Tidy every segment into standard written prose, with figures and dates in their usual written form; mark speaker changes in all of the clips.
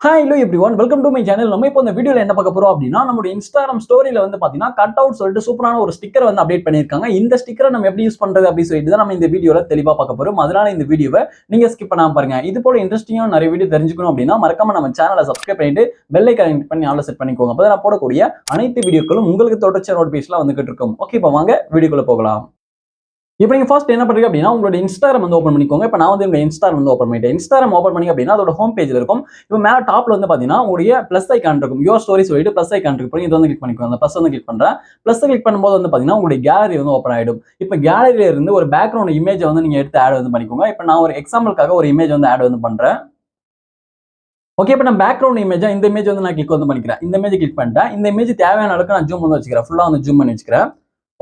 Speaker 1: Hi hello everyone welcome to my channel. நம்ம இப்போ இந்த வீடியோல என்ன பார்க்க போறோம் அப்படின்னா, நம்மளுடைய இன்ஸ்டாகிராம் ஸ்டோரியில வந்து பாத்தீங்கன்னா கட் அவுட் சொல்லிட்டு சூப்பரான ஒரு ஸ்டிக்கர் வந்து அப்டேட் பண்ணிருக்காங்க. இந்த ஸ்டிக்கரை நம்ம எப்படி யூஸ் பண்றது அப்படி சொல்லிட்டு தான் நம்ம இந்த வீடியோல தெளிவா பார்க்க போறோம். அதனால இந்த வீடியோவை நீங்க ஸ்கிப் பண்ணாம பாருங்க. இது போல இன்ட்ரெஸ்டிங்கா நிறைய வீடியோ தெரிஞ்சுக்கணும் அப்படின்னா மறக்காம நம்ம சேனலை சப்ஸ்கிரைப் பண்ணிட்டு பெல் ஐகானை கிளிக் பண்ணி ஆல்ல செட் பண்ணிக்கோங்க. அப்பதான் நான் போடக்கூடிய அனைத்து வீடியோக்களும் உங்களுக்கு தொடர்ச்சியா நோட்டிபிகேஷன்ல வந்துகிட்டு இருக்கும். ஓகே, இப்போ வாங்க வீடியோக்குள்ள போகலாம். இப்போ நீங்க ஃபர்ஸ்ட் என்ன பண்றீங்க அப்படின்னா, உங்களோட இன்ஸ்டாகிராம் வந்து ஓப்பன் பண்ணிக்கோங்க. இப்போ நான் வந்து உங்க இன்ஸ்டாகிராம் வந்து ஓப்பன் பண்ணிட்டேன். இன்ஸ்டாகிராம் ஓப்பன் பண்ணி அப்படின்னா அதோட ஹோம் பேஜ்ல இருக்கும். இப்போ மேல டாப்ல வந்து பாத்தீங்கன்னா உங்களுடைய பிளஸ் ஐகான் இருக்கும். யுவர் ஸ்டோரி சொல்லிட்டு பிளஸ் ஐகான் இருக்கு. இது வந்து கிளிக் பண்ணிக்கோங்க. அந்த பிளஸ் வந்து கிளிக் பண்றேன். பிளஸ் கிளிக் பண்ணும்போது வந்து பாத்தீங்கன்னா உங்களுடைய கேலரி வந்து ஓப்பன் ஆயிடும். இப்போ கேலரியில இருந்து ஒரு பேக்ரவுண்ட் இமேஜ் வந்து நீங்க எடுத்து ஆட் வந்து பண்ணிக்கோங்க. இப்போ நான் ஒரு எக்ஸாம்பிளுக்காக ஒரு இமேஜ் வந்து ஆட் வந்து பண்றேன். ஓகே, இப்போ நான் பேக்ரவுண்ட் இமேஜா இந்த இமேஜ் வந்து நான் கிளிக் வந்து பண்ணிக்கிறேன். இந்த இமேஜ் கிளிக் பண்ணிட்டேன். இந்த இமேஜ் தேவையான அளவுக்கு நான் ஜூம் வந்து வச்சுக்கிறேன். ஃபுல்லா வந்து ஜூம் பண்ணி வச்சுக்கிறேன்.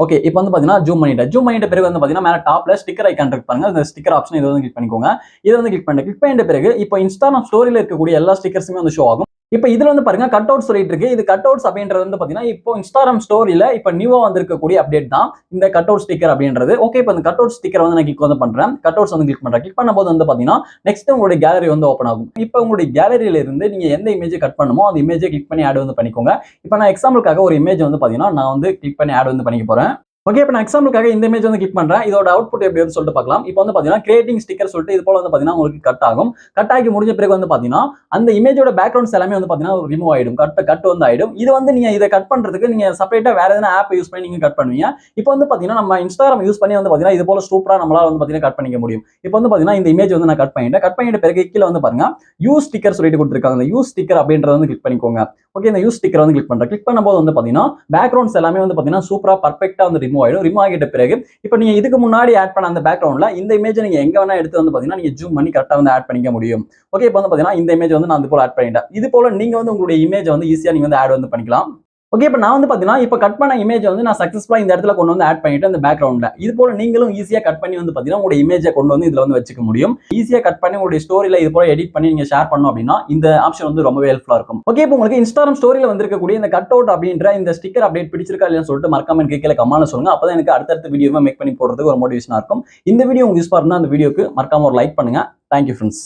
Speaker 1: ஓகே, இப்போ வந்து பாத்தீங்கன்னா ஜூம் பண்ணிட்டேன். ஜூம் பண்ணிட்ட பிறகு வந்து பாத்தீங்கன்னா மேல டாப்ல ஸ்டிக்கர் ஐகான் இருக்கு பாருங்க. அந்த ஸ்டிக்கர் ஆப்ஷன் இதை வந்து கிளிக் பண்ணிக்கோங்க. இதை வந்து கிளிக் பண்ணிட்ட பிறகு இப்போ இன்ஸ்டாகிராம் ஸ்டோரியில இருக்கக்கூடிய எல்லா ஸ்டிக்கர்ஸுமே வந்து ஷோ ஆகும். இப்போ இதுல வந்து பாருங்க கட் அவுட் சொல்லிட்டு இருக்கு. இது கட் அவுட்ஸ் அப்படின்றது வந்து பாத்தீங்கன்னா இப்போ இன்ஸ்டாகிராம் ஸ்டோரியில இப்போ நியூவா வந்திருக்கக்கூடிய அப்டேட் தான் இந்த கட் அவுட் ஸ்டிக்கர் அப்படின்றது. ஓகே, இப்போ இந்த கட் அவுட் ஸ்டிக்கர் வந்து நான் கிளிக் வந்து பண்றேன். கட் அவுட்ஸ் வந்து கிளிக் பண்றேன். கிளிக் பண்ணும்போது வந்து பாத்தீங்கன்னா நெக்ஸ்ட் உங்களுடைய கேலரி வந்து ஓப்பன் ஆகும். இப்போ உங்களுடைய கேலரியில இருந்து நீங்க எந்த இமேஜ் கட் பண்ணுமோ அந்த இமேஜை கிளிக் பண்ணி ஆட் வந்து பண்ணிக்கோங்க. இப்போ நான் எக்ஸாம்பிளுக்காக ஒரு இமேஜ் வந்து பாத்தீங்கன்னா நான் வந்து கிளிக் பண்ணி ஆட் வந்து பண்ணிக்க போறேன். ஓகே, இப்போ நான் எக்ஸாம்பிளுக்காக இந்த இமேஜ் வந்து கிளிக் பண்றேன். இதோட அவுட்புட் எப்படி வந்து சொல்லிட்டு பார்க்கலாம். இப்போ வந்து பாத்தீங்கன்னா கிரியேட்டிங் ஸ்டிக்கர் சொல்லிட்டு இது போல வந்து பாத்தீங்கன்னா உங்களுக்கு கட் ஆகும். கட் ஆகி முடிஞ்ச பிறகு வந்து பாத்தீங்கன்னா அந்த இமேஜோட பேக்ரவுண்ட்ஸ் எல்லாமே வந்து பாத்தீங்கன்னா ரிமூவ் ஆயிடும். கட் வந்து ஆயிடும். இது வந்து நீங்க இதை கட் பண்றதுக்கு நீங்க செப்பரேட்டா வேற எதனா ஆப் யூஸ் பண்ணி நீங்க கட் பண்ணுவீங்க. இப்போ வந்து பாத்தீங்கன்னா நம்ம இன்ஸ்டாகிராம் யூஸ் பண்ணி வந்து பாத்தீங்கன்னா இது போல சூப்பரா நம்மளால வந்து பாத்தீங்கன்னா கட் பண்ணிக்க முடியும். இப்போ வந்து பாத்தீங்கன்னா இந்த இமேஜ் வந்து நான் கட் பண்ணிட்ட பிறகு கீழே வந்து பாருங்க யூஸ் ஸ்டிக்கர் சொல்லிட்டு கொடுத்திருக்காங்க. இந்த யூஸ் ஸ்டிக்கர் அப்படின்றத வந்து கிளிக் பண்ணிக்கோங்க. ஓகே, இந்த யூஸ் ஸ்டிக்கர் வந்து கிளிக் பண்றேன். கிளிக் பண்ணும்போது வந்து பாத்தீங்கன்னா பேக்ரவுண்ட்ஸ் எல்லாமே வந்து பாத்தீங்கன்னா சூப்பரா பர்ஃபெக்ட்டா வந்து ரிமூவ் ஆயிடும். ரிமூவ் ஆகிட்ட பிறகு இப்போ நீங்க இதுக்கு முன்னாடி ஆட் பண்ண அந்த பேக்ரவுண்ட்ல இந்த இமேஜ் நீங்க எங்க வேணா எடுத்து வந்து பாத்தீங்கன்னா நீங்க ஜூம் பண்ணி கரெக்டா வந்து ஆட் பண்ணிக்க முடியும். ஓகே, இப்போ வந்து பாத்தீங்கன்னா இந்த இமேஜ் வந்து நான் இது போல ஆட் பண்ணிட்டேன். இது போல நீங்க வந்து உங்களுடைய இமேஜ் வந்து ஈஸியா நீங்க வந்து ஆட் வந்து பண்ணிக்கலாம். ஓகே, இப்போ நான் வந்து பாத்தீங்கன்னா இப்போ கட் பண்ண இமேஜ் வந்து நான் சக்சஸ்ஃபுல்லா இந்த இடத்துல கொண்டு வந்து ஆட் பண்ணிட்டு அந்த பேக்ரவுண்ட்ல இது போல நீங்களும் ஈஸியா கட் பண்ணி வந்து பாத்தீங்கன்னா உங்களுடைய இமேஜை கொண்டு வந்து இதுல வந்து வச்சுக்க முடியும். ஈஸியா கட் பண்ணி உங்களுடைய ஸ்டோரியில இது போல எடிட் பண்ணி நீங்க ஷேர் பண்ணணும் அப்படின்னா இந்த ஆப்ஷன் வந்து ரொம்பவே ஹெல்ப்ஃபுல்லா இருக்கும். ஓகே, இப்போ உங்களுக்கு இன்ஸ்டாகிராம் ஸ்டோரியில வந்திருக்கக்கூடிய இந்த கட் அவுட் அப்படின்ற இந்த ஸ்டிக்கர் அப்டேட் பிடிச்சிருக்கா இல்லையான்னு சொல்லிட்டு மறக்காம எனக்கு கீழே கமெண்ட்ல சொல்லுங்க. அப்பதான் எனக்கு அடுத்தடுத்த வீடியோவை மேக் பண்ணி போடுறதுக்கு ஒரு மோட்டிவேஷனா இருக்கும். இந்த வீடியோ உங்களுக்கு யூஸ் பண்ணா அந்த வீடியோக்கு மறக்காம ஒரு லைக் பண்ணுங்க. Thank you friends.